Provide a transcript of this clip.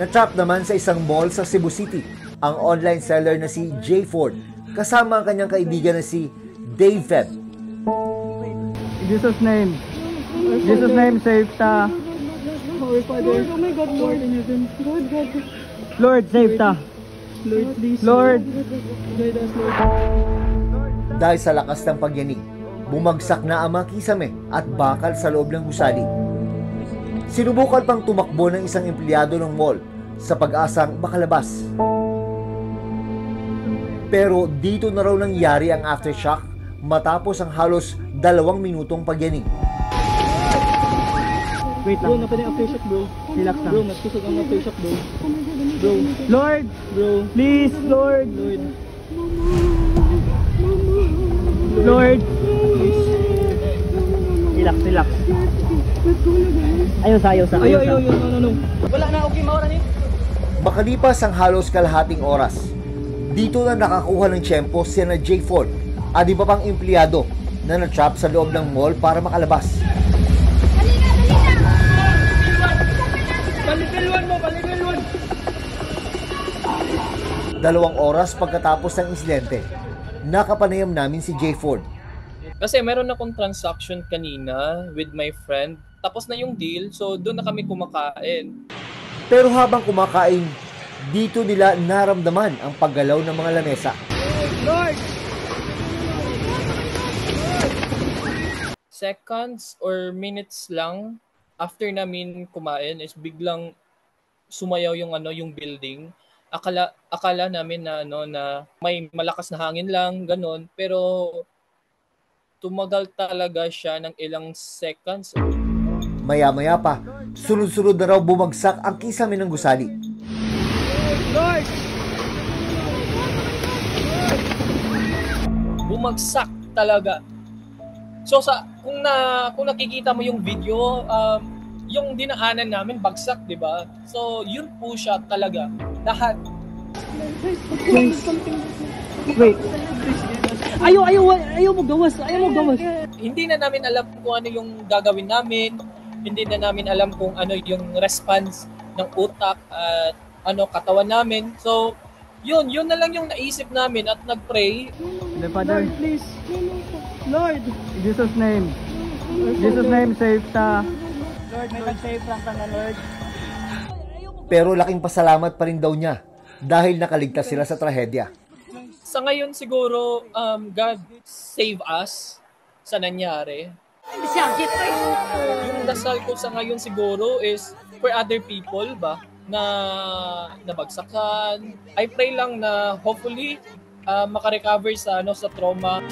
Na-trap naman sa isang mall sa Cebu City ang online seller na si Jay Ford kasama ang kanyang kaibigan na si Dave Feb. In Jesus' name. In Jesus' name, save ta. Our Father, oh my God, Lord in heaven. God, God. Lord, save ta. Lord, please. Lord. Guide us, Lord. Dahil sa lakas ng pagyanig, bumagsak na ang mga kisame at bakal sa loob ng gusali. Sinubukan pang tumakbo ng isang empleyado ng mall sa pag-asang makalabas. Pero dito na raw nangyari ang aftershock matapos ang halos 2 minutong pagyanig. Wait Bro, lang. napa na yung aftershock, bro. Relax lang. Bro, nagkusog ang aftershock, bro. Bro, Lord, bro. please, Lord. Lord. Lord. Relax, relax. Ayos, ayos, ayos. Ayo, no. Wala na, okay, maura ni. Makalipas ang halos kalahating oras, dito na nakakuha ng tiyempo sina Jay Ford at iba pang empleyado na na-trap sa loob ng mall para makalabas. Balikan mo, balikan mo. 2 oras pagkatapos ng insidente, nakapanayam namin si Jay Ford. Kasi meron akong transaction kanina with my friend. Tapos na yung deal, so doon na kami kumakain. Pero habang kumakain, dito nila naramdaman ang paggalaw ng mga lamesa. Lord! Seconds or minutes lang after namin kumain is biglang sumayaw yung building. Akala namin na na may malakas na hangin lang, ganon, pero tumagal talaga siya ng ilang seconds. Maya-maya pa, sunod-sunod na raw bumagsak ang kisame ng gusali. Lord! Bumagsak talaga. So kung nakikita mo yung video, yung dinaanan namin bagsak, 'di ba? So yun po siya talaga. Lahat. Wait. Ayaw mo gawas. Hindi na namin alam kung ano yung gagawin namin. Hindi na namin alam kung ano yung response ng utak at katawan namin. So yun na lang yung naisip namin at nag-pray. The Father, Lord, please. Lord! in Jesus' name. In Jesus' name, save ta. Lord, may mag-save lang ka na, Lord. Pero laking pasalamat pa rin daw niya dahil nakaligtas sila sa trahedya. Sa ngayon siguro, God save us sa nangyari. Yung dasal ko sa ngayon siguro is for other people ba na nabagsakan. I pray lang na hopefully makarecover sa sa trauma.